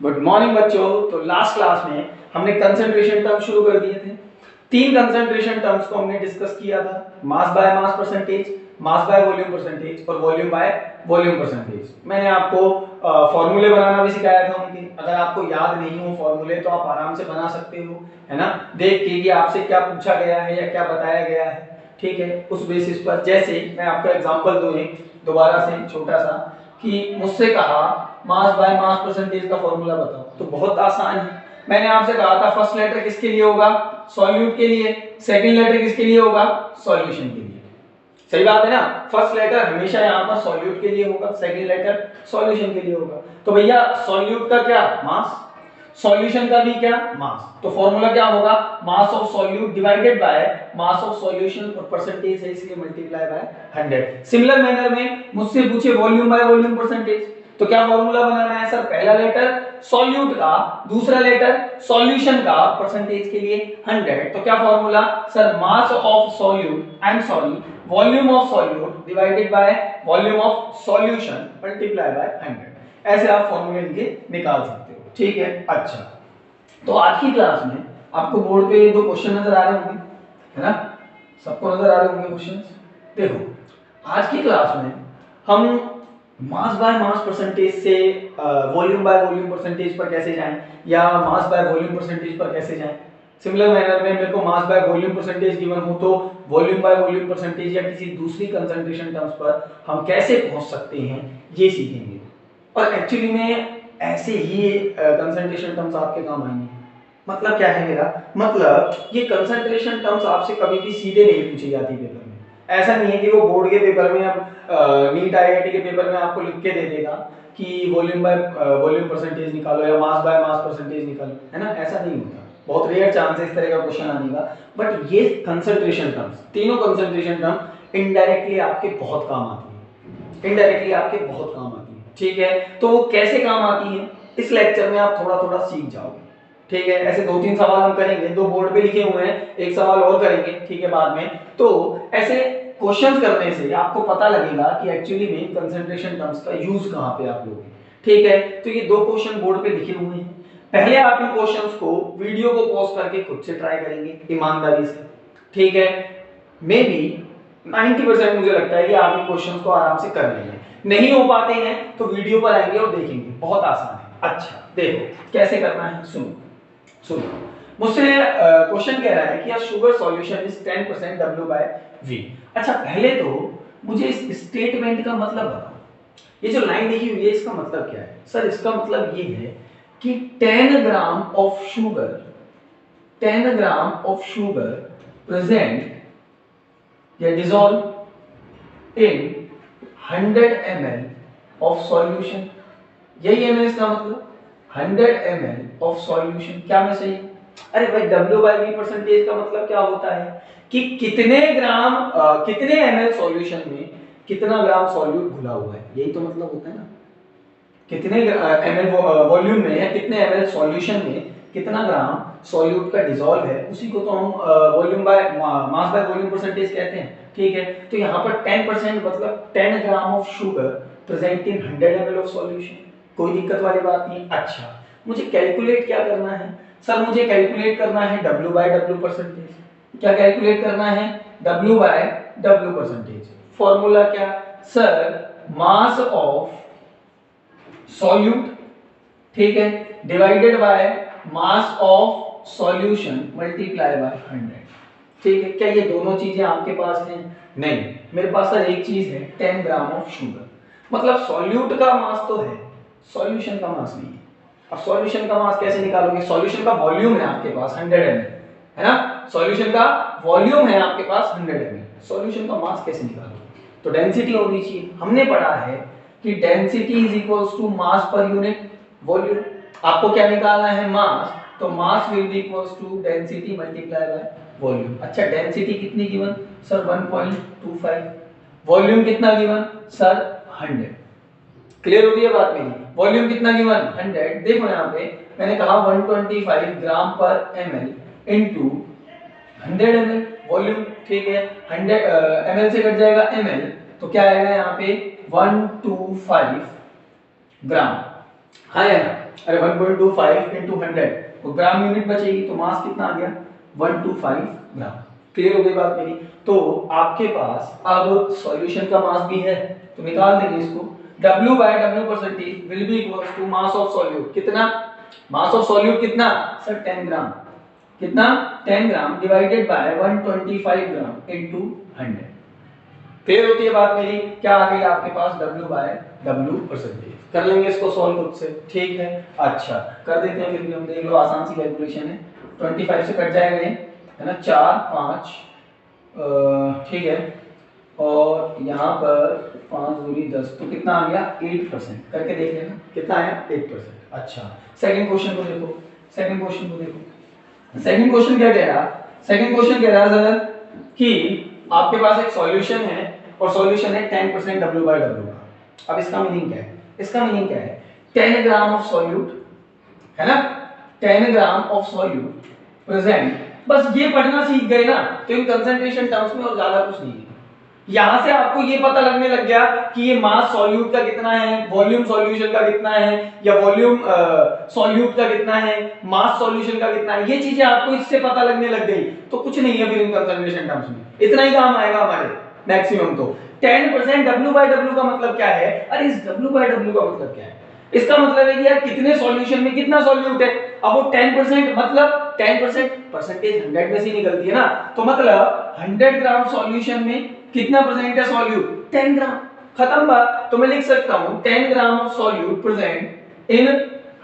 Good morning बच्चों। तो last class में हमने कंसंट्रेशन टर्म शुरू कर दिए थे। तीन कंसंट्रेशन टर्म्स को हमने डिस्कस किया था, mass by mass percentage, mass by volume percentage और वॉल्यूम बाय वॉल्यूम परसेंटेज। मैंने आपको फॉर्मूले बनाना भी सिखाया था उनके। अगर आपको याद नहीं हो फॉर्मूले तो आप आराम से बना सकते हो, है ना, देख के कि आपसे क्या पूछा गया है या क्या बताया गया है। ठीक है, उस बेसिस पर जैसे मैं आपको एग्जांपल दूं एक दोबारा से छोटा सा, कि मुझसे कहा मास बाय मास परसेंटेज का फॉर्मूला बताओ, तो बहुत आसान है। मैंने आपसे कहा था फर्स्ट लेटर किसके लिए होगा, सॉल्यूट के लिए, सेकंड लेटर किसके लिए होगा, सॉल्यूशन के लिए। सही बात है ना, फर्स्ट लेटर हमेशा यहाँ पर सॉल्यूट के लिए होगा, सेकंड लेटर सॉल्यूशन के लिए होगा। तो भैया सॉल्यूट का क्या, मास, सॉल्यूशन का भी क्या, मास। तो फॉर्मूला क्या होगा, मास of solute divided by mass of solution, और परसेंटेज है इसलिए मल्टीप्लाई बाय 100। सिमिलर मैनर में मुझसे पूछे वॉल्यूम बाय वॉल्यूम परसेंटेज, तो क्या फॉर्मूला बनाना है सर, पहला लेटर सॉल्यूट का, दूसरा लेटर सॉल्यूशन का, परसेंटेज के लिए 100। तो क्या formula sir, mass of solute, I am sorry, volume of solute divided by volume of solution multiply by 100। ऐसे आप फॉर्मूले इनके निकाल सकते हो। ठीक है, अच्छा, तो आज की क्लास में आपको बोर्ड पे दो क्वेश्चन नजर आ रहे होंगे, है ना, सबको नजर आ रहे होंगे क्वेश्चंस। देखो आज की क्लास में हम मास बाय मास परसेंटेज से वॉल्यूम बाय वॉल्यूम परसेंटेज पर कैसे जाएं, या मास बाय वॉल्यूम परसेंटेज पर कैसे जाएं। सिमिलर मैनर में मेरे को mass by volume percentage given हो तो वॉल्यूम बाय वॉल्यूम परसेंटेज या किसी दूसरी कंसंट्रेशन टर्म्स पर हम कैसे पहुंच सकते हैं, ये सीखेंगे। और एक्चुअली में ऐसे ही कंसंट्रेशन टर्म्स आपके काम आएंगे। मतलब क्या है मेरा मतलब, ये कंसंट्रेशन टर्म्स आपसे कभी भी सीधे नहीं पूछी जाती पेपर में। ऐसा नहीं है कि वो बोर्ड के पेपर में, अब नीट आईआईटी के पेपर में आपको लिख के दे देगा कि वॉल्यूम बाय वॉल्यूम परसेंटेज निकालो या मास बाय मास परसेंटेज निकालो, है ना, ऐसा नहीं होता। बहुत रेयर चांस है इस तरह का क्वेश्चन आने का। बट ये कंसंट्रेशन टर्म्स, तीनों कंसंट्रेशन टर्म इनडायरेक्टली आपके बहुत काम आती है, इनडायरेक्टली आपके बहुत काम आती है। ठीक है, तो वो कैसे काम आती है इस लेक्चर में आप थोड़ा थोड़ा सीख जाओगे। ठीक है, ऐसे दो तीन सवाल हम करेंगे, दो बोर्ड पे लिखे हुए हैं, एक सवाल और करेंगे, ठीक है, बाद में। तो ऐसे क्वेश्चंस करने से आपको पता लगेगा कि एक्चुअली में कंसंट्रेशन टर्म्स का यूज कहां पे आप लोगे। ठीक है, तो ये दो क्वेश्चन बोर्ड पे लिखे हुए हैं। पहले आप इन क्वेश्चंस को वीडियो को पॉज करके खुद से ट्राई करेंगे ईमानदारी से। ठीक है, मे बी 90% मुझे लगता है कि आप इन क्वेश्चंस को आराम से कर लेंगे। नहीं हो पाते हैं तो वीडियो पर आएंगे और देखेंगे, बहुत आसान है। अच्छा देखो कैसे करना है, सुनो सुनो। मुझसे क्वेश्चन कह रहा है कि शुगर सॉल्यूशन इज 10% W/V। अच्छा पहले तो मुझे इस स्टेटमेंट का मतलब बताओ। ये जो लाइन लिखी हुई है इसका मतलब क्या है सर, इसका मतलब ये है कि 10 gram of sugar, 10 gram of sugar present या dissolve in 100 ml of solution. यही है ना इसका मतलब, 100 ml ऑफ सॉल्यूशन। क्या मैं सही हूं? अरे भाई W/V परसेंटेज का मतलब क्या होता है कि कितने ग्राम कितने ml सॉल्यूशन में कितना ग्राम सॉल्यूट घुला हुआ है, यही तो मतलब होता है ना। कितने ml वॉल्यूम में या कितने ml सॉल्यूशन में कितना ग्राम सॉल्यूट का डिसॉल्व है, उसी को तो हम volume by mass by volume percentage कहते हैं। ठीक है, तो यहाँ पर 10% मतलब 10 gram of sugar present in 100 ml of solution. कोई दिक्कत वाली बात नहीं। अच्छा मुझे कैलकुलेट क्या करना है सर, मुझे कैलकुलेट करना है W/W परसेंटेज। क्या कैलकुलेट करना है, W/W परसेंटेज। फॉर्मूला क्या सर, मास ऑफ सॉल्यूट, ठीक है, divided by mass of solution multiply by 100। ठीक है, क्या ये दोनों चीजें आपके पास हैं? नहीं, मेरे पास सर एक चीज है, 10 ग्राम ऑफ शुगर। मतलब सॉल्यूट का मास तो है, सॉल्यूशन का मास नहीं है। अब सॉल्यूशन का मास कैसे निकालोगे, सॉल्यूशन का वॉल्यूम है आपके पास 100 ml, है ना, सॉल्यूशन का वॉल्यूम है आपके पास 100 ml, सॉल्यूशन का मास कैसे निकालोगे? तो डेंसिटी होनी चाहिए। हमने पढ़ा है कि density is equals to mass per unit volume. आपको क्या निकालना है, मास, तो mass will be equals to density multiply by volume. अच्छा डेंसिटी कितनी गिवन सर, 1.25। वॉल्यूम कितना गिवन सर, 100। क्लियर हो रही है बात मेरी? वॉल्यूम कितना गिवन, 100। देखो यहाँ पे मैंने कहा 125 ग्राम पर ml इनटू 100 ml वॉल्यूम। ठीक है, 100 ml से कट जाएगा ml, तो क्या आएगा यहाँ पे 125 ग्राम। हाँ या ना? अरे 1.25 into 100 तो ग्राम यूनिट बचेगी, तो मास कितना आ गया 125 ग्राम। क्लियर हो गई बात मेरी? तो आपके पास अब सॉल्यूशन का मास भी है, तो निकाल देंगे इसको। W by W percentage will be equals to mass of solute. कितना मास ऑफ सॉल्यूट? कितना सर 10 ग्राम। कितना 10 gram divided by 125 gram into 100। Clear होती है बात मेरी? क्या आ गई आपके पास W by W परसेंटेज। कर लेंगे इसको सॉल्व खुद से, ठीक है? अच्छा कर देते हैं, फिर भी हम देख लो, आसान सी कैलकुलेशन है। 25 से कट जाएगा ये, है ना, 4 5 ठीक है, और यहाँ पर 5 दूरी 10, तो कितना आ गया 8%। करके देख लेना कितना आया 8%। अच्छा सेकंड क्वेश्चन को देखो, सेकंड क्वेश्चन को देखो। सेकंड क्वेश्चन क्या कह रहा? सेकंड क्वेश्चन कह रहा सर कि आपके पास एक सॉल्यूशन है और सॉल्यूशन है 10% W by W का। अब इसका मीनिंग क्या है? इसका मीनिंग क्या है? 10 ग्राम ऑफ सॉल्यूट, है ना, 10 ग्राम ऑफ सॉल्यूट प्रेजेंट। बस ये पढ़ना सीख गए ना, तो इन कंसंट्रेशन टर्म्स में और ज्यादा कुछ नहीं है। यहां से आपको ये पता लगने लग गया कि ये मास सॉल्यूट का कितना है, वॉल्यूम सॉल्यूशन का कितना है, या वॉल्यूम सॉल्यूट का कितना है, मास सॉल्यूशन का कितना है, ये चीजें आपको इससे पता लगने लग गई। तो कुछ नहीं है फिर इन कंसंट्रेशन टर्म्स में, इतना ही काम आएगा हमारे मैक्सिमम। तो 10% W by W का मतलब क्या है? अरे इस W by W का मतलब क्या है? इसका मतलब है कि यार कितने सॉल्यूशन में कितना सॉल्यूट है। अब वो 10% मतलब 10% परसेंटेज 100 में से निकलती है ना, तो मतलब 100 ग्राम सॉल्यूशन में कितना परसेंट है सॉल्यूट? 10 ग्राम। खत्म बात। तो मैं लिख सकता हूं 10 gram of solute present in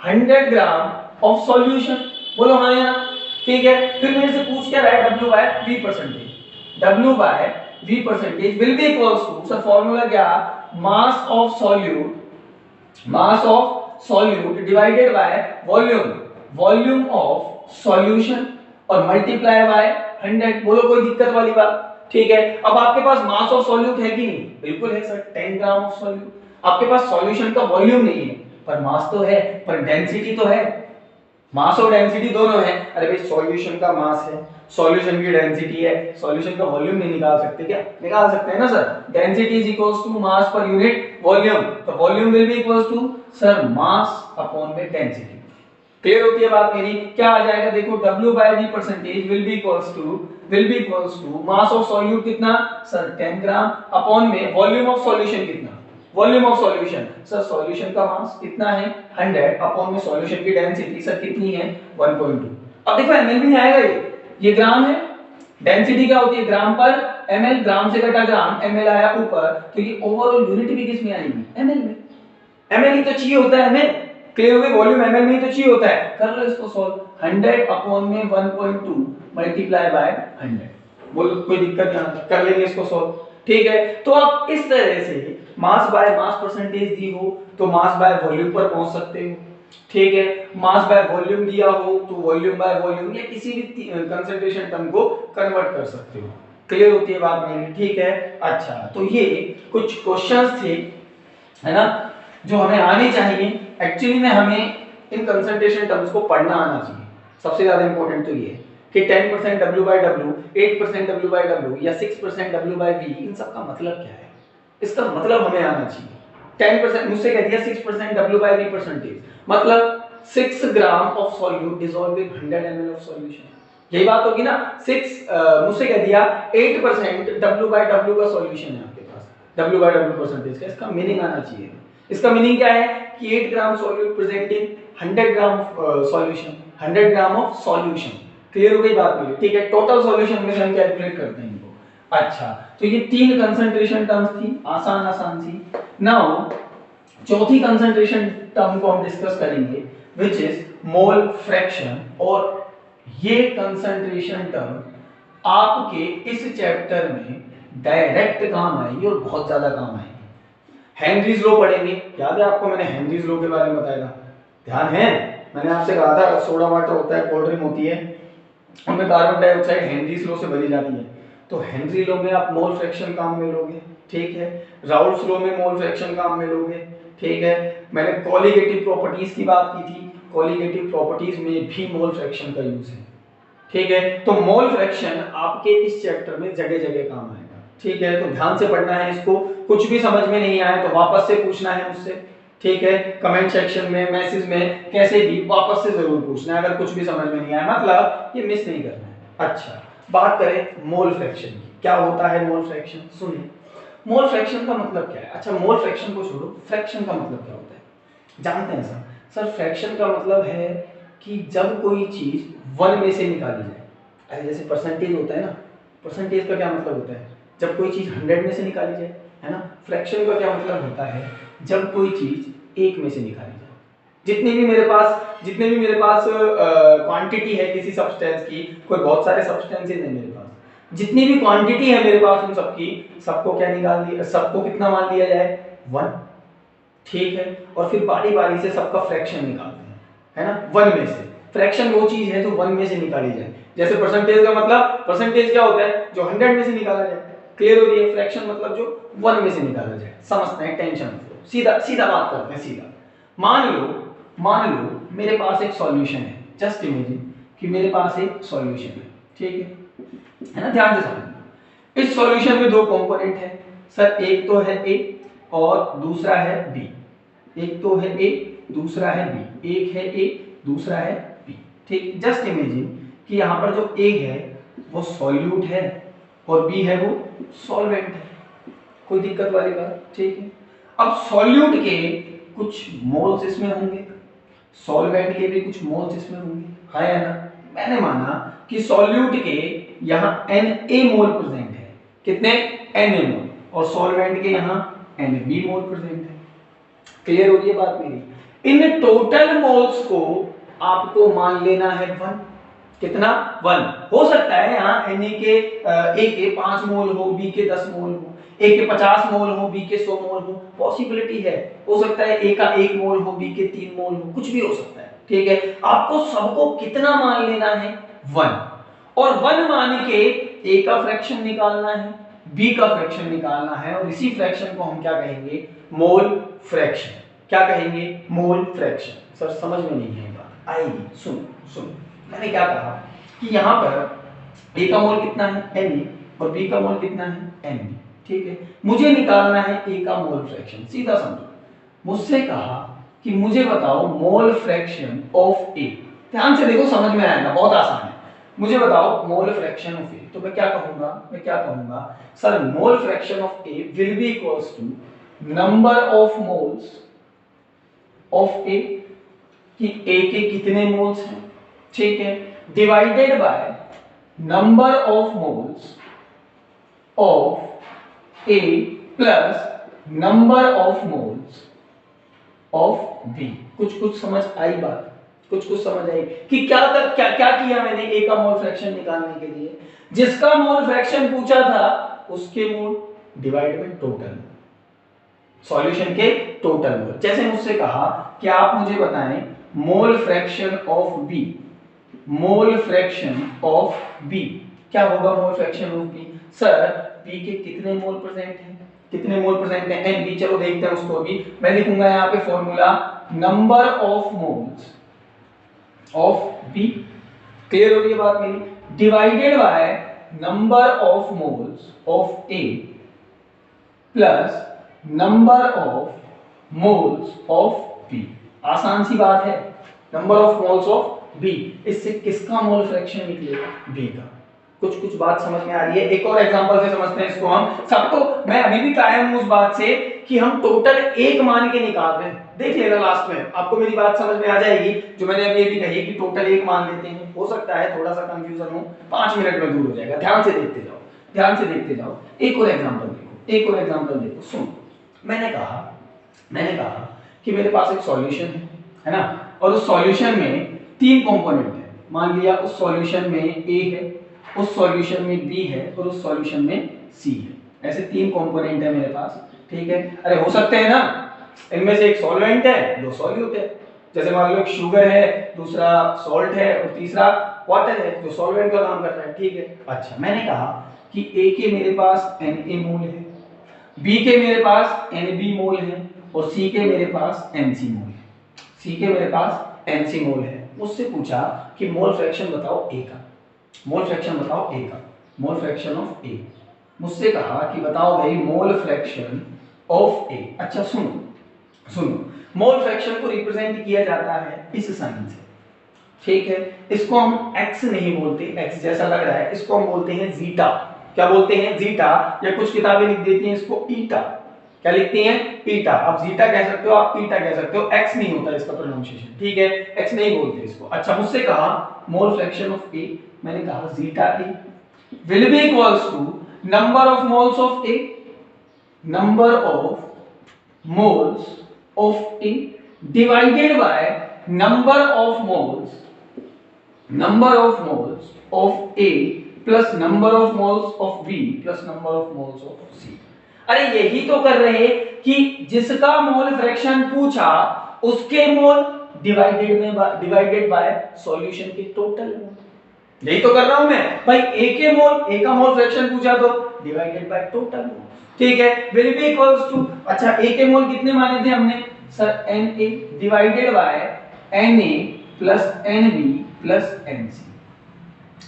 100 gram of solution. बोलो हाँ या ना? ठीक है। फिर मेरे से पूछ क्या रहा है? W by V percentage. W by V percentage will be equals to, sir formula क्या? Mass of solute, mass of solute divided by volume, volume of solution, और मल्टीप्लाई बाय 100। बोलो कोई दिक्कत वाली बात? ठीक है। अब आपके पास मास ऑफ सॉल्यूट है कि नहीं? बिल्कुल है सर, 10 ग्राम ऑफ सॉल्यूट। आपके पास सॉल्यूशन का वॉल्यूम नहीं है पर मास तो है, पर डेंसिटी तो है। मास और डेंसिटी दोनों है। अरे भाई सॉल्यूशन का मास है, सॉल्यूशन की डेंसिटी है, सॉल्यूशन का वॉल्यूम नहीं निकाल सकते क्या? निकाल सकते हैं ना sir. Density is equals to mass per unit volume, तो volume will be equals to sir mass upon में डेंसिटी। क्लियर होती है बात मेरी? क्या आ जाएगा देखो, W by V percentage will be equals to mass of solute कितना सर 10 ग्राम अपॉन में वॉल्यूम ऑफ सॉल्यूशन कितना, volume of solution sir solution का मास कितना है 100 अपॉन में सॉल्यूशन की डेंसिटी सर कितनी है 1.2। अब देखो एमएल भी आएगा, ये ग्राम है, डेंसिटी क्या होती है ग्राम पर एमएल, ग्राम से घटा ग्राम, एमएल आया ऊपर, तो ये ओवरऑल यूनिट भी किस में आएगी? एमएल में। एमएल ही तो चाहिए होता है हमें। क्लियर हो गई? वॉल्यूम एमएल में ही तो चाहिए होता है। कर लो इसको सॉल्व। 100 अपॉन में 1.2 मल्टीप्लाई बाय 100। बोलो कोई दिक्कत यहां तक? कर लेंगे इसको सॉल्व। ठीक है। तो आप इस तरह से मास बाय मास परसेंटेज दी हो तो मास बाय वॉल्यूम पर पहुंच सकते हो। ठीक है। मास बाय वॉल्यूम दिया हो तो वॉल्यूम बाय वॉल्यूम या किसी भी कंसंट्रेशन टर्म को कन्वर्ट कर सकते हो। क्लियर होती है बात मेरी? ठीक है। अच्छा तो ये कुछ क्वेश्चंस थे, है ना, जो हमें आने चाहिए। एक्चुअली में हमें इन कंसंट्रेशन टर्म्स को पढ़ना आना चाहिए। सबसे ज्यादा इंपॉर्टेंट तो ये है कि 10% W by W, 8% W by W या 6% W by V, इन सब का मतलब क्या है, इसका मतलब हमें आना चाहिए। 10% मुझसे कह दिया 6% W by V परसेंटेज, मतलब 6 gram of solute dissolve with 100 ml of solution. यही बात होगी ना। 6 मुझसे कह दिया 8% W by W का सॉल्यूशन है आपके पास, W by W परसेंटेज का। इसका मीनिंग आना चाहिए। इसका मीनिंग क्या है कि 8 gram solute present in 100 gram solution, 100 gram of solution. Clear हो गई बात मेरी? ठीक है। टोटल सॉल्यूशन में हम कैलकुलेट करते हैं इनको। अच्छा तो ये 3 कंसंट्रेशन टर्म्स थी, आसान आसान सी। नाउ चौथी कंसंट्रेशन टर्म को हम डिस्कस करेंगे व्हिच इज मोल फ्रैक्शन। और ये कंसंट्रेशन टर्म आपके इस चैप्टर में डायरेक्ट काम आएगी और बहुत ज्यादा काम आएगी। हेनरीज लॉ पढ़ेंगे, याद है आपको मैंने हेनरीज लॉ के बारे में बताया था? ध्यान है? मैंने आपसे कहा था सोडा वाटर होता है, कोल्ड ड्रिंक होती है, उनमें कार्बन डाइऑक्साइड हेनरीज लॉ से बनी जाती है। तो हेनरी लॉ में आप मोल फ्रैक्शन काम में लोगे, ठीक है। राउल्स लॉ में मोल फ्रैक्शन काम में लोगे, ठीक है। मैंने कॉलीगेटिव प्रॉपर्टीज की बात की थी, कॉलीगेटिव प्रॉपर्टीज में भी मोल फ्रैक्शन का यूज है, ठीक है। तो मोल फ्रैक्शन आपके इस चैप्टर में जगह जगह काम आएगा, ठीक है। तो ध्यान से पढ़ना है इसको, कुछ भी समझ में नहीं आए तो वापस से पूछना है मुझसे, ठीक है, कमेंट सेक्शन में, मैसेज में, कैसे भी वापस से जरूर पूछना है अगर कुछ भी समझ में नहीं आया, मतलब ये मिस नहीं करना है। अच्छा, बात करें मोल फ्रैक्शन की। क्या होता है मोल फ्रैक्शन? सुनिए, मोल फ्रैक्शन का मतलब क्या है? अच्छा, मोल फ्रैक्शन को छोड़ो, फ्रैक्शन का मतलब क्या होता है जानते हैं सर? फ्रैक्शन का मतलब है कि जब कोई चीज 1 में से निकाली जाए। अरे जैसे परसेंटेज होता है ना, परसेंटेज का क्या मतलब होता है? जब कोई चीज 100 में से निकाली जाए, है ना। फ्रैक्शन का क्या मतलब होता है? जब कोई चीज 1 में से निकाली जाए। जितने भी मेरे पास क्वांटिटी है किसी सब्सटेंस की, कोई बहुत सारे सब्सटेंसेस है मेरे पास, जितनी भी क्वांटिटी है मेरे पास उन सबकी, सबको क्या निकाल दिया, सबको कितना मान लिया जाए? 1। ठीक है, और फिर बारी बारी से सबका फ्रैक्शन निकालते हैं, है ना। 1 में से फ्रैक्शन वो चीज है जो 1 में से निकाली जाए। जैसे परसेंटेज का मतलब, परसेंटेज क्या होता है? जो 100 में से निकाला जाए। क्लियर हो रही है? फ्रैक्शन मतलब जो 1 में से निकाला जाए। समझते हैं, टेंशन मत लो, सीधा सीधा बात करते हैं, सीधा। मान लो मेरे पास एक सॉल्यूशन है। जस्ट इमेजिन कि मेरे पास एक सॉल्यूशन है, ठीक है ना। ध्यान से समझो, इस सॉल्यूशन में 2 कंपोनेंट है सर, एक तो है ए और दूसरा है बी। एक तो है ए, दूसरा है बी। एक है ए, दूसरा है बी। ठीक, जस्ट इमेजिन कि यहाँ पर जो ए है वो सॉल्यूट है और बी है वो सॉल्वेंट है। कोई दिक्कत वाली बात? ठीक है। अब सॉल्यूट के कुछ मोल्स इसमें होंगे, सॉल्वेंट के भी कुछ मोल्स इसमें होंगे, है ना। मैंने माना कि सॉल्यूट के यहाँ Na मोल प्रेजेंट है। कितने? Na मोल। और सॉल्वेंट के यहाँ Nb मोल प्रेजेंट है। क्लियर हो रही है बात मेरी? इन टोटल मोल्स को आपको मान लेना है 1। कितना? 1। हो सकता है यहाँ Na के ए के 5 मोल हो, बी के 10 मोल हो, ए के 50 मोल हो, बी के 100 मोल हो, पॉसिबिलिटी है। हो सकता है ए का 1 मोल हो, बी के 3 मोल हो, कुछ भी हो सकता है। ठीक है, आपको सबको कितना मान लेना है? 1। और 1 मान के ए का फ्रैक्शन निकालना है, बी का फ्रैक्शन निकालना है, और इसी फ्रैक्शन को हम क्या कहेंगे? Mole fraction. क्या कहेंगे? Mole fraction. सर समझ में नहीं है बात, आएगी, सुनो। मैंने क्या कहा कि यहाँ पर ए का मोल कितना है? Na, और बी का मोल कितना है? Nb। ठीक है, मुझे निकालना है ए का मोल फ्रैक्शन। सीधा समझो, मुझसे कहा कि मुझे बताओ मोल फ्रैक्शन ऑफ ए। ध्यान से देखो, समझ में आएगा, बहुत आसान है। मुझे बताओ मोल फ्रैक्शन ऑफ ए। तो मैं क्या कहूंगा? Sir mole fraction of A will be equals to number of moles of A, कि ए के कितने मोल्स हैं, ठीक है, divided by number of moles of A plus number of moles of B. कुछ समझ आई बात? कुछ समझ आई कि क्या किया मैंने ए का मोल फ्रैक्शन निकालने के लिए? जिसका मोल फ्रैक्शन पूछा था उसके mole divide by total, solution के टोटल मोल। जैसे मुझसे कहा कि आप मुझे बताएं mole fraction of B. Mole fraction of B क्या होगा? Mole fraction of B, sir B के कितने मोल प्रेजेंट हैं? कितने मोल प्रेजेंट हैं? N B. चलो देखते हैं उसको भी। मैं लिखूंगा यहाँ पे formula number of moles of B. Clear हो रही है बात मेरी? Divided by number of moles of A plus number of moles of B. आसान सी बात है, number of moles of B. इससे किसका मोल फ्रैक्शन निकलेगा? बी का। कुछ बात समझ में आ रही है? एक और एग्जांपल से समझते हैं इसको हम सबको। मैं अभी भी कायम हूं उस बात से कि हम टोटल 1 मान के निकाल रहे हैं। देख लेना लास्ट में, आपको मेरी बात समझ में आ जाएगी जो मैंने अभी भी कही कि टोटल 1 मान लेते हैं। हो सकता है थोड़ा सा कंफ्यूजन हो, 5 मिनट में दूर हो जाएगा। ध्यान से देखते जाओ। एक और एग्जांपल देखो, सुनो। मैंने कहा कि मेरे पास एक सॉल्यूशन है ना, और उस सॉल्यूशन में 3 कंपोनेंट है। मान लिया उस सॉल्यूशन में ए है, उस सॉल्यूशन में बी है, और उस सॉल्यूशन में सी है। ऐसे 3 कंपोनेंट है मेरे पास, ठीक है। अरे हो सकते हैं ना, इनमें से एक सॉल्वेंट है, 2 सॉल्यूट है। जैसे मान लो शुगर है, दूसरा सॉल्ट है, और तीसरा वाटर है जो सॉल्वेंट का काम कर रहा है, ठीक है। अच्छा, मैंने कहा कि ए के मेरे पास Na मोल है, बी के मेरे पास Nb मोल है, और सी के मेरे पास Nc मोल है। मुझसे पूछा कि मोल फ्रैक्शन बताओ ए का। मोल फ्रैक्शन ऑफ ए। मुझसे कहा कि बताओ भाई मोल फ्रैक्शन ऑफ ए। अच्छा सुनो, मोल फ्रैक्शन को रिप्रेजेंट किया जाता है इस साइन से, ठीक है। इसको हम x नहीं बोलते, x जैसा लग रहा है, इसको हम बोलते हैं जीटा। क्या बोलते हैं? जीटा, या कुछ किताबें लिख देती हैं इसको ईटा। क्या लिखती हैं? ईटा। आप जीटा कह सकते हो, आप ईटा कह सकते हो, x नहीं होता इसका प्रोनाउंसिएशन, ठीक है, x नहीं बोलते इसको। अच्छा, मुझसे कहा मोल फ्रैक्शन ऑफ A, मैंने कहा zeta A will be equals to number of moles of A, number of moles of A divided by number of moles of A plus number of moles of B plus number of moles of C। अरे यही तो कर रहे हैं कि जिसका mole fraction पूछा उसके मोल डिवाइडेड बाय सॉल्यूशन के टोटल मोल। यही तो कर रहा हूं मैं भाई। A का मोल फ्रैक्शन पूछा तो डिवाइडेड बाय टोटल मोल, ठीक है। विल बी इक्वल्स टू, अच्छा A के मोल कितने माने थे हमने sir? Na divided by Na plus Nb plus Nc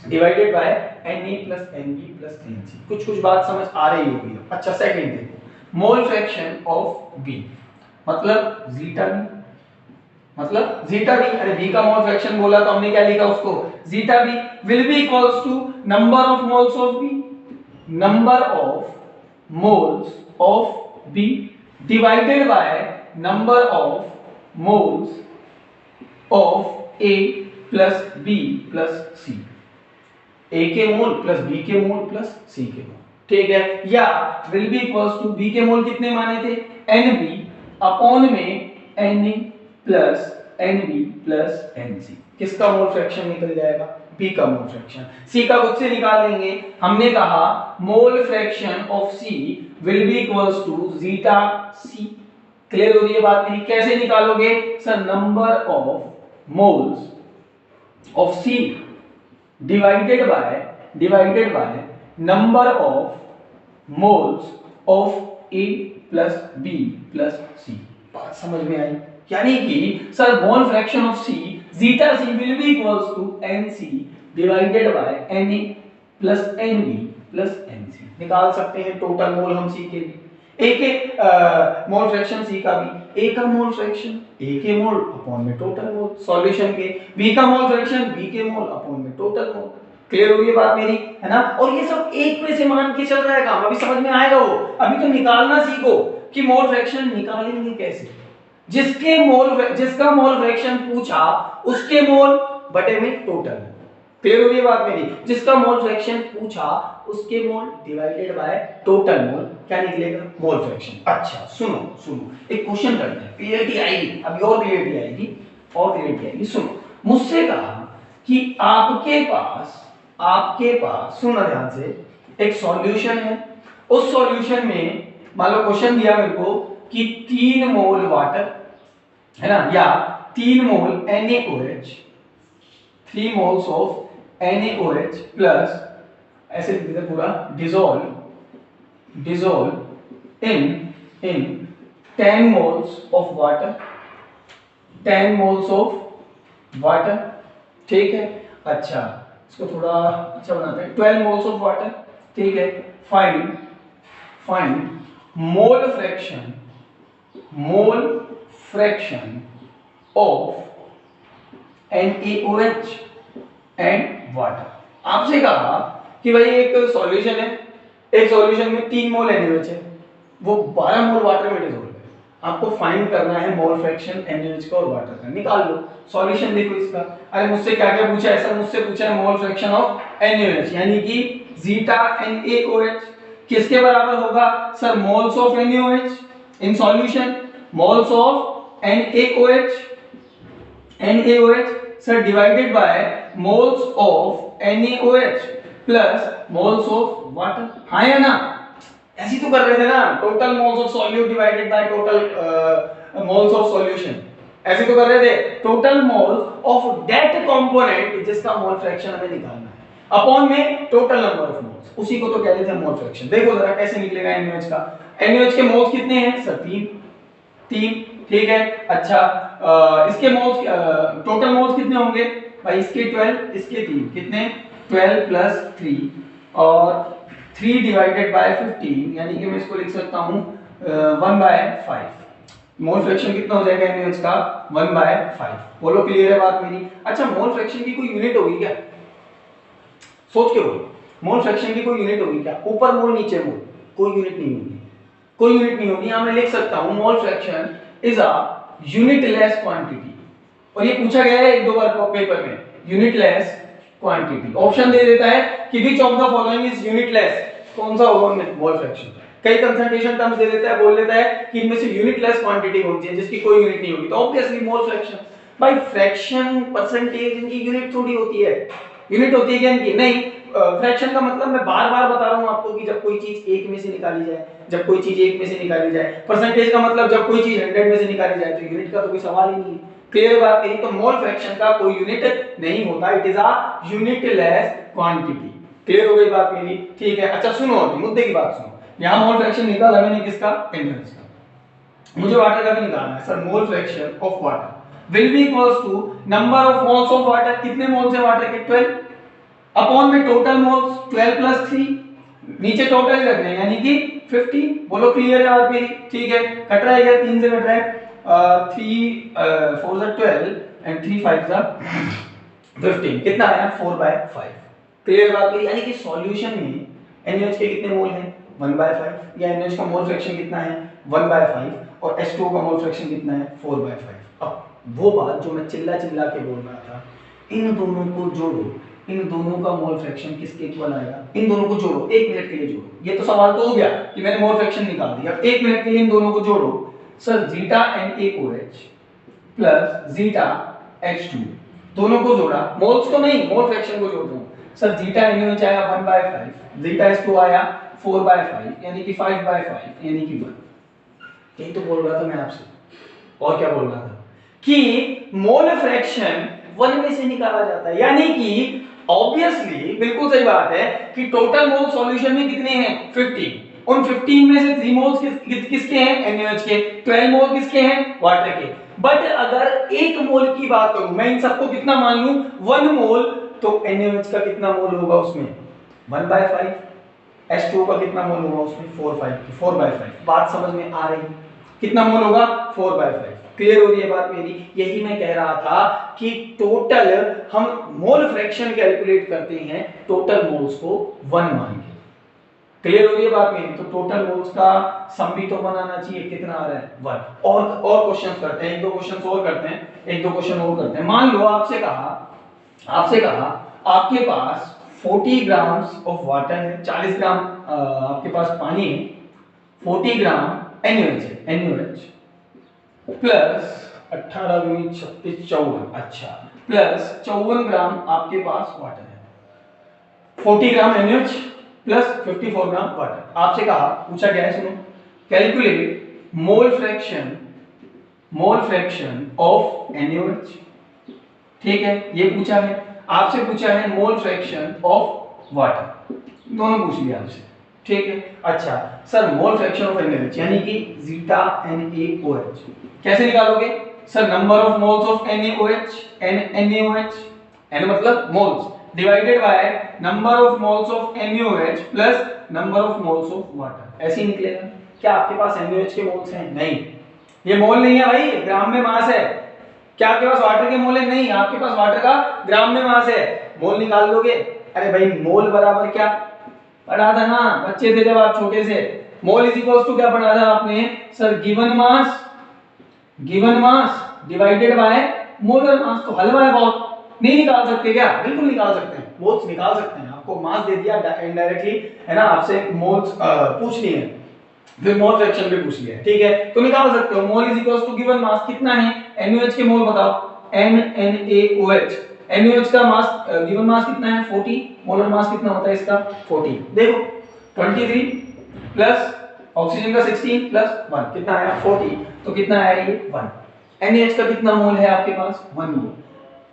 divided by Na plus Nb plus Nc। कुछ बात समझ आ रही होगी। अच्छा, सेकंड देखो, मोल फ्रैक्शन ऑफ B मतलब जीटा B, मतलब जीटा B। अरे B का मोल फ्रैक्शन बोला तो हमने क्या लिखा उसको? Zeta B will be equals to number of moles of B, number of moles of B divided by number of moles of A plus B plus C। A के मोल plus B के मोल plus C के मोल, ठीक है। या will be equals to B के mole कितने माने थे? Nb अपॉन में Na plus Nb plus Nc। किसका मोल फ्रैक्शन निकल जाएगा? B का मोल फ्रैक्शन। C का खुद से निकाल लेंगे। हमने कहा mole fraction of C will be equals to zeta C। Clear हो रही है बात मेरी? कैसे निकालोगे sir? Number of moles of C divided by number of moles of A plus B plus C। बात समझ में आई? यानी कि sir mole fraction of C zeta C will be equals to NC divided by Na plus Nb plus Nc। निकाल सकते हैं total mole हम C के भी। A के मोल फ्रैक्शन C का भी, A का मोल फ्रैक्शन A के मोल अपॉन में टोटल मोल सॉल्यूशन के, B का मोल फ्रैक्शन B के मोल अपॉन में टोटल मोल। क्लियर हो गई बात मेरी, है ना? और ये सब एक पे से मान के चल रहा है काम, अभी समझ में आएगा वो। अभी तो निकालना सीखो कि मोल फ्रैक्शन निकालेंगे कैसे। जिसका मोल फ्रैक्शन पूछा उसके मोल बटे में टोटल। क्लियर हो गई बात मेरी? जिसका मोल फ्रैक्शन पूछा उसके मोल डिवाइडेड बाय टोटल मोल, क्या निकलेगा? Mole fraction. अच्छा सुनो एक क्वेश्चन करते हैं, क्लियरिटी आएगी, अभी और क्लियरिटी आएगी। सुनो, मुझसे कहा कि आपके पास सुनो ध्यान से, एक सॉल्यूशन है। उस सॉल्यूशन में मान लो क्वेश्चन दिया मेरे को कि 3 मोल वाटर है ना, या 3 मोल NaOH, 3 moles of NaOH plus ऐसे लिख देते पूरा, dissolve in 10 moles of water, 10 moles of water, ठीक है। अच्छा, इसको थोड़ा अच्छा बनाते हैं, 12 moles of water, ठीक है। Find mole fraction of NaOH and water. आपसे कहा कि भाई एक सॉल्यूशन है, एक सॉल्यूशन में 3 मोल NaOH है, वो 12 मोल वाटर में डिसॉल्व है। आपको फाइंड करना है मोल फ्रैक्शन NaOH का और वाटर का। निकाल लो सॉल्यूशन, देखो इसका। अरे मुझसे क्या क्या पूछा है सर? मुझसे पूछा है मोल फ्रैक्शन ऑफ NaOH, यानी कि जीटा NaOH किसके बराबर होगा sir? Moles of NaOH in solution, moles of NaOH sir divided by moles of NaOH plus moles of water. हाँ या ना? ऐसे तो कर रहे थे ना, total moles of solute divided by total moles of solution, ऐसे तो कर रहे थे। Total moles of that component जिसका मोल फ्रैक्शन हमें निकालना है अपॉन में टोटल नंबर ऑफ मोल्स, उसी को तो कहते हैं मोल फ्रैक्शन। देखो जरा कैसे निकलेगा NaOH का। NaOH के मोल्स कितने हैं सर? 3, ठीक है। अच्छा, इसके मोल्स टोटल मोल्स कितने होंगे भाई? इसके 12, इसके 3, कितने? 12 प्लस 3 और 3 डिवाइडेड बाय 15, यानी कि मैं इसको लिख सकता हूं 1/5। मोल फ्रैक्शन कितना हो जाएगा NaOH का 1/5। बोलो क्लियर है बात मेरी। अच्छा मोल फ्रैक्शन की कोई यूनिट होगी क्या? सोच के बोलो, मोल फ्रैक्शन की कोई यूनिट होगी क्या? ऊपर मोल नीचे मोल, कोई यूनिट नहीं होगी, कोई यूनिट नहीं होगी। यहां मैं लिख सकता हूं मोल fraction is a unitless quantity, और ये पूछा गया है एक दो बार पेपर में, यूनिटलेस क्वांटिटी। ऑप्शन दे देता है कि which of the following is unitless, कौन सा होगा उनमें? Mole fraction. कई कंसंट्रेशन टर्म्स दे देता है, बोल देता है कि इनमें से यूनिटलेस क्वांटिटी कौन सी है जिसकी कोई यूनिट नहीं होगी, तो ऑब्वियसली मोल फ्रैक्शन। भाई फ्रैक्शन परसेंटेज इनकी यूनिट थोड़ी होती है, यूनिट होती है क्या इनकी? नहीं। फ्रैक्शन का मतलब मैं बार बार बता रहा हूं आपको कि जब कोई चीज एक में से निकाली जाए, जब कोई चीज एक में से निकाली जाए। परसेंटेज का मतलब जब कोई चीज 100 में से निकाली जाए, तो यूनिट का तो कोई सवाल ही नहीं है। क्लियर बात है? तो मोल फ्रैक्शन का कोई यूनिट नहीं होता, it is a unitless quantity. Clear हो गई बात मेरी? ठीक है। अच्छा सुनो, अभी मुद्दे की बात सुनो। यहां मोल फ्रैक्शन निकाला मैंने किसका? NaOH का। मुझे वाटर का भी निकालना है। Sir mole fraction of water will be equals to number of moles of water. कितने मोल्स है वाटर के? 12 अपॉन में टोटल मोल्स 12 प्लस 3, नीचे टोटल ही रखना है यानी कि 50। बोलो क्लियर है बात मेरी? ठीक है। कट रहा है क्या? 3 से कट रहा है। 3 4 is 12 and 3 5 is 15। कितना आया? 4/5। क्लियर बात मेरी? यानी कि सॉल्यूशन में NaOH के कितने मोल हैं? 1/5। या NaOH का मोल फ्रैक्शन कितना है? 1/5। और H2O का मोल फ्रैक्शन कितना है? 4/5। अब वो बात जो मैं चिल्ला चिल्ला के बोल रहा था, इन दोनों को जोड़ो, इन दोनों का मोल फ्रैक्शन किसके इक्वल आएगा? इन दोनों को जोड़ो, 1 मिनट के लिए जोड़ो। ये तो सवाल तो हो गया कि मैंने मोल फ्रैक्शन निकाल दिया। अब 1 मिनट के लिए इन दोनों को जोड़ो। Sir zeta NaOH plus zeta H2, दोनों को जोड़ा, मोल्स को नहीं, मोल फ्रैक्शन को जोड़ दूं। सर जीटा NaOH आया 1/5, जीटा H2 आया 4/5 यानी कि 5/5 यानी कि 1। यही तो बोल रहा था मैं आपसे। और क्या बोल रहा था? कि मोल फ्रैक्शन 1 में से निकाला जाता है, यानी कि ऑब्वियसली बिल्कुल सही बात है कि टोटल मोल सॉल्यूशन में कितने हैं? 15। उन 15 में से 3 मोल्स किसके हैं? NaOH के। 12 मोल किसके हैं? वाटर के। बट अगर 1 मोल की बात करूं, मैं इन सबको कितना मान लूं? 1 मोल, तो NaOH का कितना मोल होगा उसमें? 1/5। H2O का कितना मोल होगा उसमें? 4/5। बात समझ में आ रही? कितना मोल होगा? 4/5। क्लियर हो रही है बात मेरी? यही मैं कह रहा था कि टोटल हम मोल फ्रैक्शन कैलकुलेट करते हैं टोटल मोल्स को 1 मान के। क्लियर हो रही है बात मेरी? तो टोटल मोल्स का सम भी तो 1 आना चाहिए। कितना आ रहा है? 1। और क्वेश्चंस करते हैं, एक दो क्वेश्चंस और करते हैं, एक दो क्वेश्चन और करते हैं। मान लो आपसे कहा आपके पास 40 ग्राम्स ऑफ वाटर है, 40 ग्राम आपके पास पानी है, 40 ग्राम NaOH है, NaOH प्लस 18 दूनी 36 54, अच्छा, प्लस 54 ग्राम आपके पास वाटर है। 40 ग्राम NaOH प्लस 54 ग्राम वाटर। आपसे पूछा गया है, सुनो, calculate mole fraction of NaOH। ठीक है, ये पूछा है। आपसे पूछा है मोल फ्रैक्शन ऑफ वाटर, दोनों पूछ लिया आपसे। ठीक है। अच्छा sir mole fraction of NaOH यानी कि जीटा NaOH कैसे निकालोगे? Sir number of moles of NaOH, NaOH, N मतलब moles, divided by number of moles of NaOH plus number of moles of water, ऐसे ही निकलेगा। क्या आपके पास NaOH के मोल्स हैं? नहीं, ये मोल नहीं है भाई, ग्राम में मास है। क्या आपके पास वाटर के मोल है? नहीं, आपके पास वाटर का ग्राम में मास है। मोल निकाल लोगे? अरे भाई मोल बराबर क्या पढ़ा था ना बच्चे थे जब आप छोटे से? मोल इज इक्वल्स टू क्या पढ़ा था आपने? Sir given mass divided by molar मास। तो हलवा है बहुत, नहीं निकाल सकते क्या? बिल्कुल निकाल सकते हैं, मोल्स निकाल सकते हैं। आपको मास दे दिया इनडायरेक्टली, है ना, आपसे मोल्स पूछ लिए हैं, फिर मोल फ्रैक्शन भी पूछ लिया है, ठीक है, तो निकाल सकते हो। Mole is equals to given mass कितना है? NaOH के मोल बताओ, NaOH, NaOH का मास गिवन मास कितना है? 40, मोलर मास कितना होता है इसका? 40। देखो 23 प्लस ऑक्सीजन का 16 प्लस 1 कितना आया? 40। तो कितना आया ये? 1। NaH का कितना मोल है आपके पास? 1 मोल।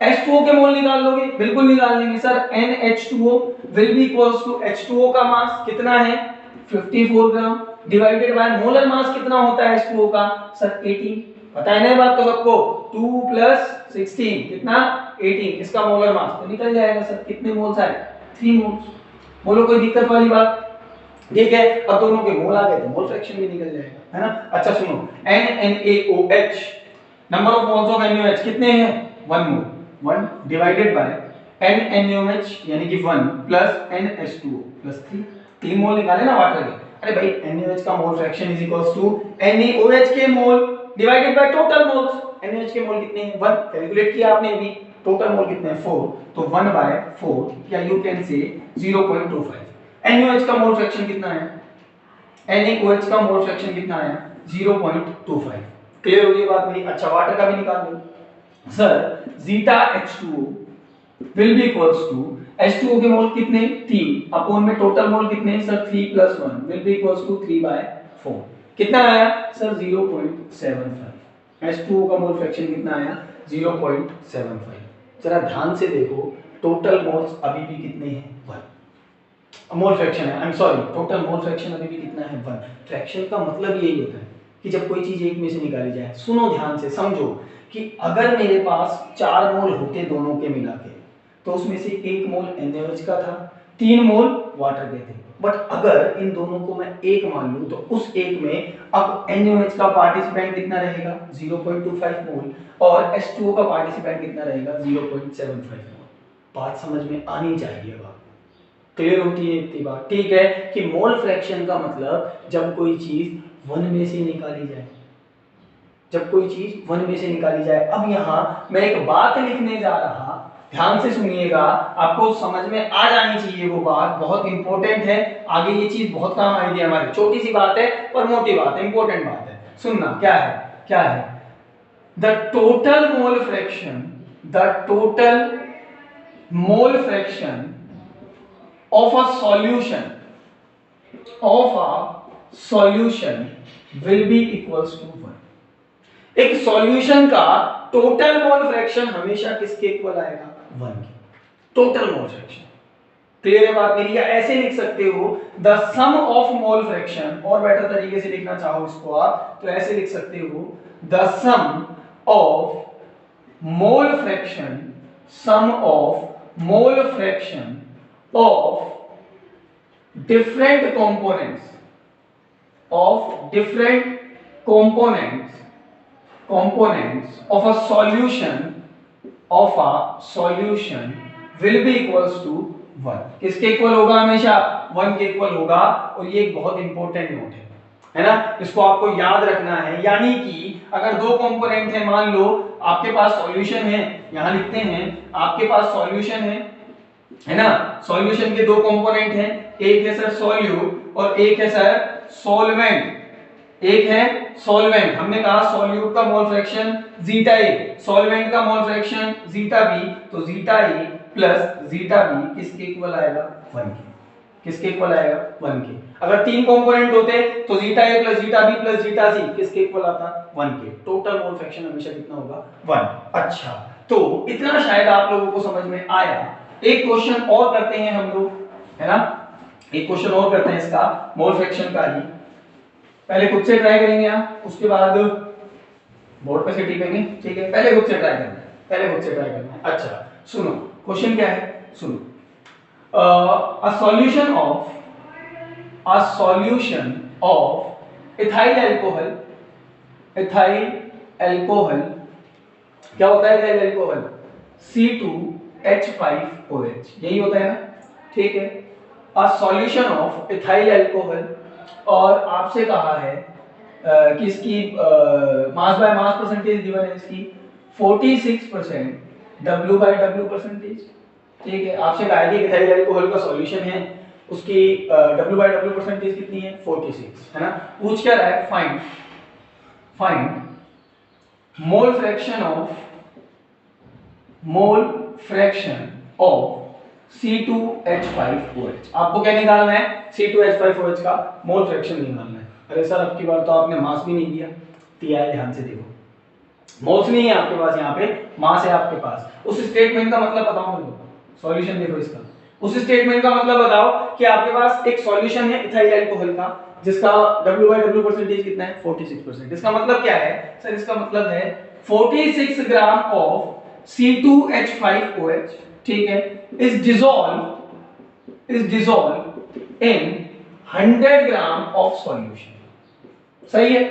H2O के मोल निकाल लोगे? बिल्कुल निकाल लेंगे sir. NH2O will be equals to H2O का मास कितना है? 54 gram divided by molar mass कितना होता है H2O का? सर 18। पता है ना बात तो सबको? 2 प्लस 16 कितना? 18। इसका मोलर मास तो निकल जाएगा सर। कितने मोल्स आए? 3 मोल्स। बोलो कोई दिक्कत वाली बात? ठीक है, अब दोनों के मोल आ गए तो मोल फ्रैक्शन भी निकल जाएगा, है ना। अच्छा सुनो, NaOH, number of moles of NaOH कितने हैं? 1 मोल, 1 डिवाइडेड बाय NaOH यानी कि 1 प्लस NH2O प्लस 3, 3 मोल निकाले ना वाटर के। अरे भाई NaOH का mole fraction is equals to NaOH के mole divided by total moles. NaOH के मोल कितने हैं? 1, कैलकुलेट किया आपने अभी, टोटल मोल कितने हैं? 4, तो 1 बाय 4 या यू कैन से 0.25। NaOH का मोल फ्रैक्शन कितना है? NaOH का मोल फ्रैक्शन कितना आया? 0.25। क्लियर हो गई बात मेरी? अच्छा वाटर का भी निकाल दो sir. Zeta H2O will be equals to, H2O के मोल कितने? 3 अपॉन में टोटल मोल कितने sir? 3 plus 1 will be equals to 3 by 4। कितना आया सर? 0.75। H2O का मोल फ्रैक्शन कितना आया? 0.75। जरा ध्यान से देखो, टोटल मोल्स अभी भी कितने हैं? 1। मोल फ्रैक्शन है, I am sorry, total mole fraction अभी भी कितना है? 1। फ्रैक्शन का मतलब यही होता है कि जब कोई चीज एक में से निकाली जाए। सुनो ध्यान से, समझो कि अगर मेरे पास 4 मोल होते दोनों के मिला के, तो उसमें से 1 मोल NaOH का था, 3 मोल वाटर के थे। बट अगर इन दोनों को मैं 1 मान लूं तो उस एक में अब NaOH का पार्टिसिपेंट कितना रहेगा? 0.25 मोल, और H2O का पार्टिसिपेंट कितना रहेगा? 0.75 मोल। बात समझ में आनी चाहिए बात, क्लियर होती है इतनी बात? ठीक है कि मोल फ्रैक्शन का मतलब जब कोई चीज 1 में से निकाली जाए, जब कोई चीज 1 में से निकाली जाए। अब यहां मैं एक बात लिखने जा रहा, ध्यान से सुनिएगा, आपको समझ में आ जानी चाहिए वो बात, बहुत इंपॉर्टेंट है, आगे ये चीज बहुत काम आएगी हमारे। छोटी सी बात है पर मोटी बात है, इंपॉर्टेंट बात है, सुनना। क्या है? क्या है? The total mole fraction, the total mole fraction of a solution will be equals to 1। एक सॉल्यूशन का टोटल मोल फ्रैक्शन हमेशा किसके इक्वल आएगा? 1 के। टोटल मोल फ्रैक्शन, क्लियर है बात मेरी? या ऐसे लिख सकते हो the sum of mole fraction, और बेटर तरीके से लिखना चाहो इसको आप तो ऐसे लिख सकते हो the sum of mole fraction, sum of mole fraction of different components of a solution will be equals to 1। किसके इक्वल होगा? हमेशा 1 के इक्वल होगा। और ये एक बहुत इंपॉर्टेंट नोट है ना, इसको आपको याद रखना है। यानी कि अगर 2 कंपोनेंट है, मान लो आपके पास सॉल्यूशन है, यहां लिखते हैं आपके पास सॉल्यूशन है ना, सॉल्यूशन के 2 कंपोनेंट हैं, एक है सर सॉल्यूट और एक है सर सॉल्वेंट। एक है सॉल्वेंट, हमने कहा सॉल्यूट का मोल फ्रैक्शन जीटा ए, सॉल्वेंट का मोल फ्रैक्शन जीटा बी, तो zeta A plus zeta B किसके इक्वल आएगा? 1 के। किसके इक्वल आएगा? 1 के। अगर 3 कंपोनेंट होते तो zeta A plus zeta B plus zeta C किसके इक्वल आता? 1 के। टोटल मोल फ्रैक्शन हमेशा कितना होगा? 1। अच्छा, तो इतना शायद आप लोगों को समझ में आया। एक क्वेश्चन और करते हैं हम लोग, है ना, एक क्वेश्चन और करते हैं इसका, मोल फ्रैक्शन का ही। पहले खुद से ट्राई करेंगे आप, उसके बाद बोर्ड पे से टिपेंगे, ठीक है? पहले खुद से ट्राई करना है, पहले खुद से ट्राई करना है। अच्छा सुनो, क्वेश्चन क्या है? सुनो, a solution of ethyl alcohol, ethyl alcohol क्या होता है? ethyl alcohol C2H5OH, यही होता है ना, ठीक है। a solution of ethyl alcohol, और आपसे कहा है कि इसकी mass by mass percentage given है इसकी 46%, W बाय W परसेंटेज, ठीक है। आपसे कहा है कि इथाइल अल्कोहल का सॉल्यूशन है, उसकी W बाय W परसेंटेज कितनी है? 46, है ना। पूछ क्या रहा है? Find mole fraction of C2H5OH। आपको क्या निकालना है? C2H5OH का मोल फ्रैक्शन निकालना है। अरे सर अब की बार तो आपने मास भी नहीं दिया है, ध्यान से देखो, मोल्स नहीं है आपके पास, यहाँ पे मास है आपके पास। उस स्टेटमेंट का मतलब बताओ मेरे को, सॉल्यूशन देखो इसका, उस स्टेटमेंट का मतलब बताओ कि आपके पास एक सॉल्यूशन है इथाइल अल्कोहल का जिसका W बाय W परसेंटेज कितना है? 46%। इसका मतलब क्या है सर? इसका मतलब है 46 ग्राम ऑफ C2H5OH, ठीक है, is dissolved in 100 gram of solution, सही है,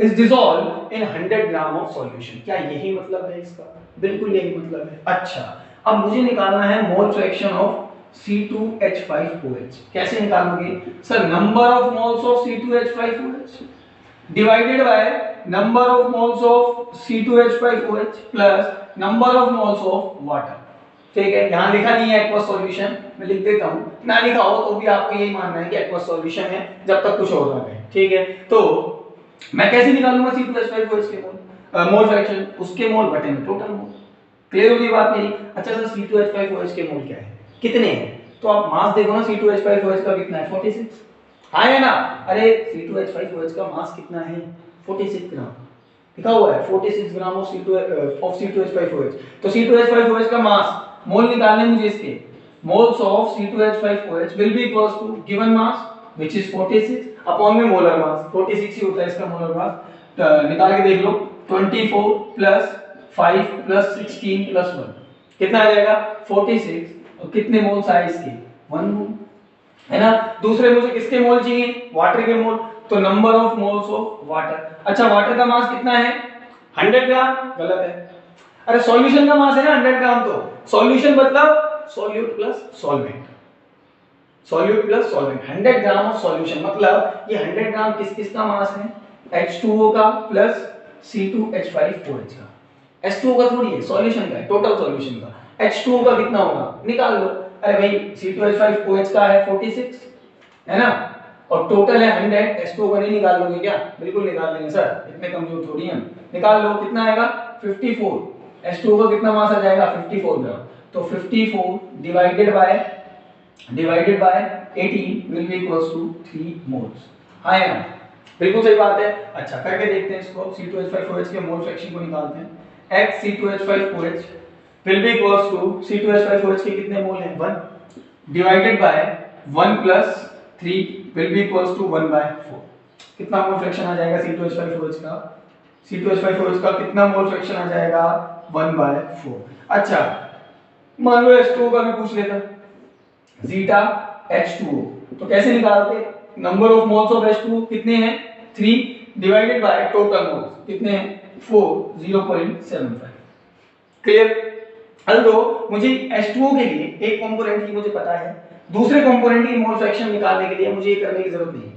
is dissolve in 100 gram of solution. क्या यही मतलब है इसका? बिल्कुल यही मतलब है। अच्छा, अब मुझे निकालना है मोल फ्रैक्शन ऑफ C2H5OH। कैसे निकालोगे sir? Number of moles of C2H5OH divided by number of moles of C2H5OH plus number of moles of water. ठीक है, यहां लिखा नहीं है एक्वस सॉल्यूशन, मैं लिख देता हूं, ना लिखा हो तो भी आपको यही मानना है कि एक्वस सॉल्यूशन है जब तक कुछ और ना कहे। ठीक है, तो मैं कैसे निकालूंगा C2H5OH के मोल, मोल फ्रैक्शन, उसके मोल बटे में टोटल मोल। क्लियर होगी बात मेरी? अच्छा सर, C2H5OH के मोल क्या है, कितने हैं? तो आप मास देखो ना, C2H5OH का कितना है? 46। हाँ है ना? अरे C2H5OH का मास कितना है? 46 ग्राम लिखा हुआ है, 46 ग्राम ऑफ C2H5OH। तो C2H5OH का मास, मोल निकालने मुझे इसके, moles of C2H5OH will be equals to given mass which is 46 upon में मोलर मास, 46 ही होता है इसका मोलर मास। निकाल के देख लो, 24 प्लस 5 प्लस 16 प्लस 1 कितना आ जाएगा? 46। और कितने मोल्स आए इसके? 1 मोल, है ना? दूसरे मुझे किसके मोल चाहिए? वाटर के मोल, तो number of moles of water. अच्छा, वाटर का मास कितना है? 100 ग्राम। गलत है। अरे सॉल्यूशन का मास है ना 100 ग्राम, तो सॉल्यूशन मतलब solute plus solvent, solute plus solvent. 100 gram of solution मतलब ये 100 ग्राम किस किस का मास है? H2O का प्लस C2H5OH का। H2O का थोड़ी है, सॉल्यूशन का है, टोटल सॉल्यूशन का। H2O का कितना होगा? निकाल लो। अरे भाई C2H5OH का है 46, है ना? और टोटल है 100, H2O का नहीं निकाल लोगे क्या? बिल्कुल निकाल लेंगे सर, इतने कमजोर थोड़ी हैं। निकाल लो, कितना आएगा? 54। H2O का कितना मास आ जाएगा? 54 ग्राम। तो 54 divided by 18 will be equals to 3 moles. हाँ या ना? बिल्कुल सही बात है। अच्छा, करके देखते हैं इसको, C2H5OH के मोल फ्रैक्शन को निकालते हैं। X C2H5OH will be equals to, C2H5OH के कितने मोल हैं? 1 divided by 1 plus 3 will be equals to 1/4। कितना मोल फ्रैक्शन आ जाएगा C2H5OH का? C2H5OH का कितना मोल फ्रैक्शन आ जाएगा? 1/4। अच्छा, मान लो H2O का भी पूछ लेता, जीटा H2O, तो कैसे निकालते? Number of moles of H2O कितने हैं? 3 डिवाइडेड बाय टोटल मोल्स कितने हैं? 4, 0.75। क्लियर? अल्दो मुझे H2O के लिए एक कंपोनेंट की मुझे पता है, दूसरे कंपोनेंट की मोल फ्रैक्शन निकालने के लिए मुझे ये करने की जरूरत नहीं है,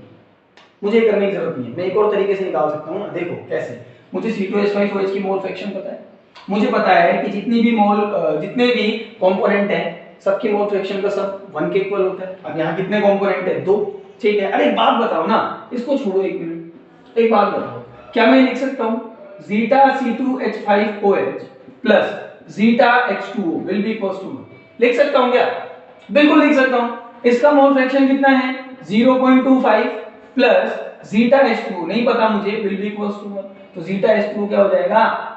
मुझे ये करने की जरूरत नहीं है। मैं एक और तरीके से निकाल सकता हूं ना, देखो कैसे। मुझे C2H5OH की मोल फ्रैक्शन पता है, मुझे पता है कि जितने भी कंपोनेंट हैं सबकी मोल फ्रैक्शन का सब 1 के इक्वल होता है। अब यहाँ कितने कंपोनेंट है? 2। ठीक है, अरे एक बात बताओ ना, इसको छोड़ो एक मिनट, एक बात बताओ, क्या मैं लिख सकता हूँ zeta C2H5OH plus zeta H2O will be equals to 1? लिख सकता हूँ क्या? बिल्कुल लिख सकता हूँ। इसका मोल फ्रैक्शन कितना है? 0.25 प्लस जीटा H2O नहीं पता मुझे, विल बी इक्वल्स टू 1। तो जीटा H2O क्या हो जाएगा?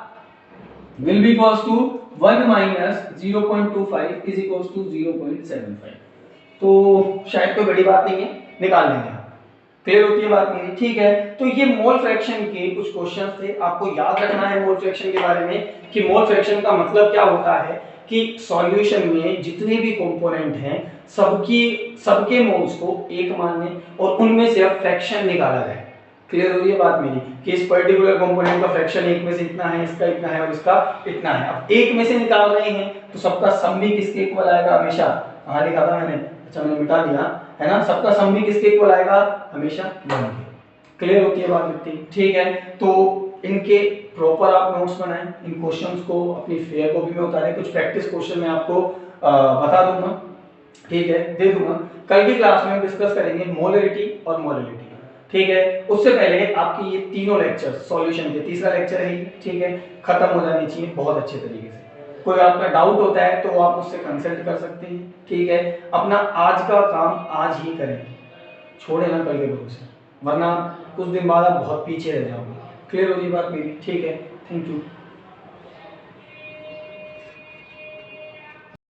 will be equals to 1 minus 0.25 is equals to 0.75। तो शायद कोई बड़ी बात नहीं है, निकाल लेंगे आप। क्लियर होती है बात मेरी? ठीक है, तो ये मोल फ्रैक्शन के कुछ क्वेश्चंस थे, आपको याद रखना है मोल फ्रैक्शन के बारे में कि मोल फ्रैक्शन का मतलब क्या होता है कि सॉल्यूशन में जितने भी कंपोनेंट हैं सबके मोल्स को एक मानने और उनमें से अब फ्रैक्शन निकाला जाए। क्लियर हो रही है बात मेरी कि इस पर्टिकुलर कंपोनेंट का फ्रैक्शन एक में से इतना है, इसका इतना है और इसका इतना है। अब एक में से निकाल रहे हैं तो सबका सम भी किसके इक्वल आएगा? हमेशा, कहां लिखा था मैंने? अच्छा मैंने मिटा दिया, है ना? सबका सम भी किसके इक्वल आएगा? हमेशा 1 के। क्लियर होती है बात इतनी? ठीक है, तो इनके प्रॉपर आप नोट्स बनाएं, इन क्वेश्चंस को अपनी फेयर कॉपी में उतारें। कुछ प्रैक्टिस क्वेश्चन मैं आपको बता दूंगा, ठीक है, दे दूंगा। कल की क्लास में डिस्कस करेंगे मोलरिटी और मोलरिटी। ठीक है, उससे पहले आपकी ये तीनों लेक्चर सॉल्यूशन के, तीसरा लेक्चर है, ठीक है, खत्म हो जानी चाहिए बहुत अच्छे तरीके से। कोई आपका डाउट होता है तो आप मुझसे कंसल्ट कर सकते हैं। ठीक है, अपना आज का काम आज ही करें, छोड़े ना कल के भरोसे, वरना कुछ दिन बाद आप बहुत पीछे रह जाओगे। क्लियर हो रही बात मेरी? ठीक है, थैंक यू।